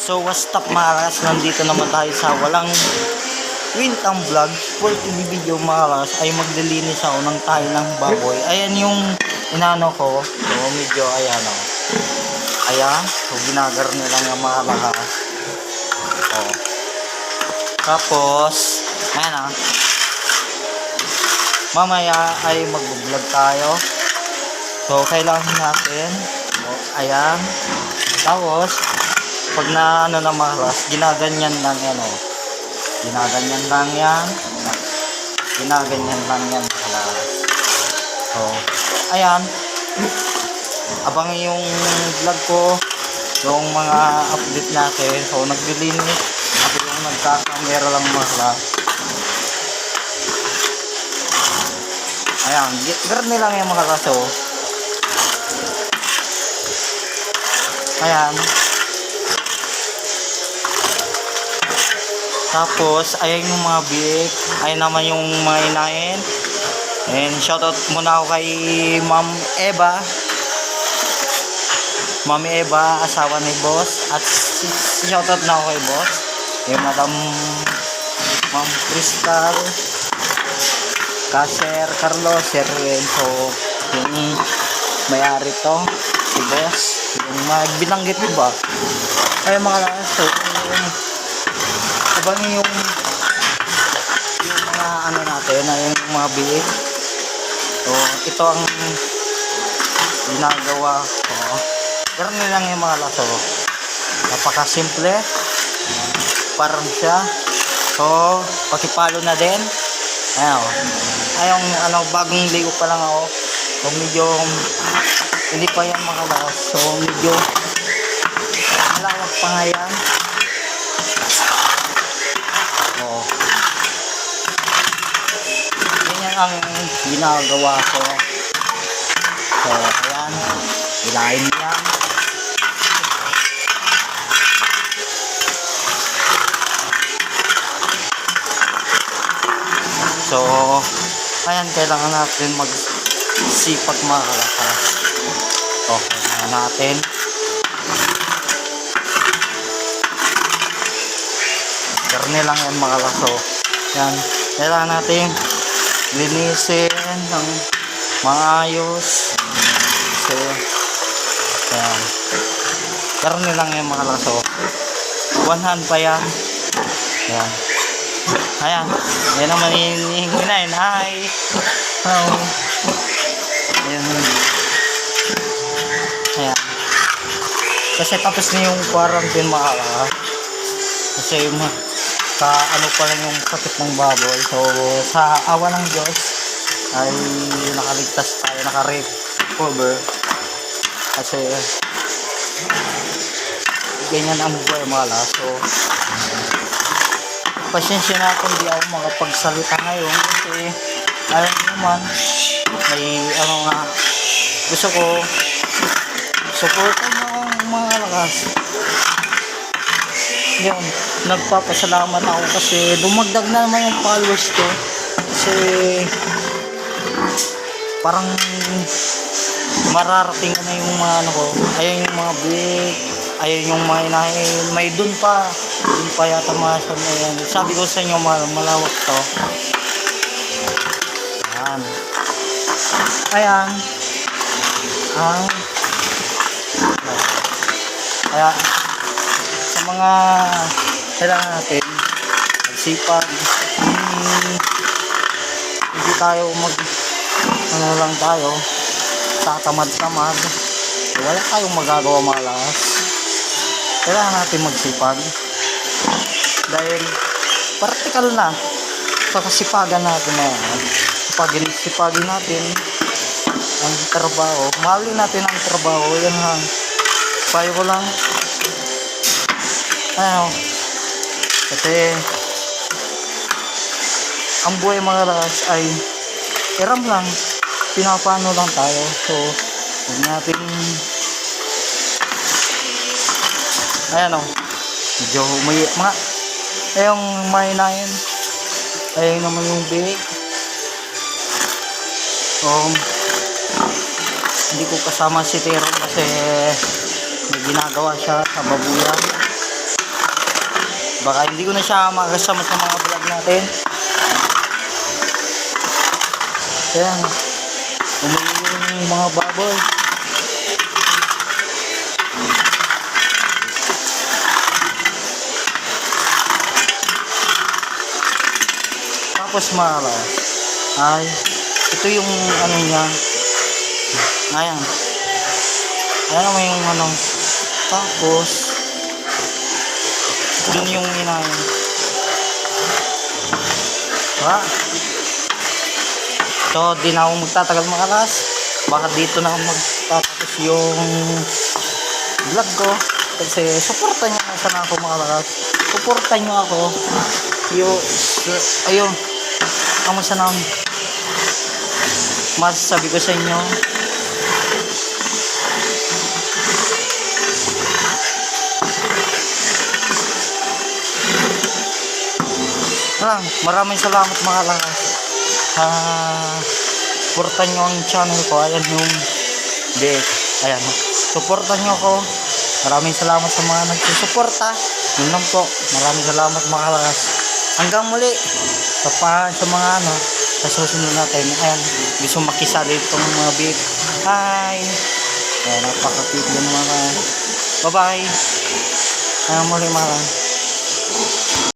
So what's up mga kalas, nandito naman tayo sa walang Wintang Vlog for TV video mga kalas. Ay maglilinis ako ng tayo ng baboy. Ayan yung inano ko. So medyo ayan o. Ayan. So ginagar nilang yung mga kalas. O. Tapos ayan mamaya ay mag-vlog tayo. So kailangan natin ayan. Tapos pag na ano na malas, ginaganyan lang yan o. Ginaganyan lang yan. Ginaganyan lang yan malas. So, ayan. Abang yung vlog ko, yung mga update natin. So, naglilinis. Ako yung nagkakamera lang malas. Ayan. Garni lang yung mga kaso. Ayan. Tapos, ayan yung mga big. Ayan naman yung mga inahin. And shoutout muna ako kay Ma'am Eva. Ma'am Eva, asawa ni Boss. At shoutout na ako kay Boss. Yung Madam Ma'am Crystal. Sir Carlos, Sir Renzo. Yung may-ari to. Si Boss. Yung binanggit ba? Ay mga laso. Abang yung mga ano natin, yung mga biik. So, ito ang ginagawa ko. Garni lang yung mga laso. Napakasimple. Parang siya. So, pakipalo na din. Ayan o. Ayong ano, bagong ligo pa lang ako. So, medyo hindi pa yan mga laso. So, medyo malawak pa nga yan. Ang ginagawa ko. So, ayan. Ilahin yan. So, ayan. Kailangan natin magsipag mga kalakas. Okay na natin. Karne lang yan mga kalaso. Yan. Kailangan natin linisin ng maayos. So, ayan. Karne lang yung mga laso. One hand pa yan. Ayan. Ayan. Ayan naman yung hinahin. Hi. Hello. Ayan. Ayan. Kasi tapos na yung quarantine mga kalakas. Kasi yung ano pa lang yung sakit ng baboy. So sa awa ng Diyos ay nakaligtas tayo, naka-recover. Kasi ganyan ang buhay mga. So pasensya na kung di ako makapagsalita ngayon kasi alam naman may ano nga gusto ko supportan mo mga lakas. Yun, nagpapasalamat ako kasi dumagdag na naman yung followers ko. Kasi parang mararating na yung mga ano ko. Ayun yung mga big, ayun yung mga inahin. May dun pa yata mga sa yan. Sabi ko sa inyo malawak to. Ayan. Ayan. Ayan. Mga kailangan natin magsipag, hindi tayo ano lang tayo tatamad-tamad, wala tayong magagawa mga lakas. Kailangan natin magsipag dahil practical na sa kasipagan natin na sipagin natin ang trabaho, mahalin natin ang trabaho. Yan lang payo ko lang. Ano, kasi ang buhay mga lakas ay iram lang, pinapano lang tayo. So huwag natin ayan o, medyo may mga yung mahinayin. Ayun naman yung big. Hindi ko kasama si Teron kasi may ginagawa siya sa babuyan. Baka hindi ko na siya makasama sa mga vlog natin. Ayan. Umiinom yung mga baboy. Tapos mara. Ay, ito yung ano niya. Ayan. Ayan naman yung ano. Tapos, dun yung inayin. Ha? So, di na ako magtatagal makalas. Baka dito na ako magtatapos yung vlog ko. Kasi, supportan nyo na sana ako makalas. Supportan nyo ako. Ayun. Kamusta na masasabi ko sa inyo. Maraming salamat mga lakas. Supportan nyo ang channel ko. Ayan yung date. Ayan. Supportan nyo ako. Maraming salamat sa mga nagsusuporta. Yun lang po. Maraming salamat mga lakas. Hanggang muli. Sa mga ano. Sa susunod natin. Ayan. Gusto makisali itong mga big. Hi. Ayan. Napaka-cute yung mga. Bye bye. Hanggang muli mga lakas.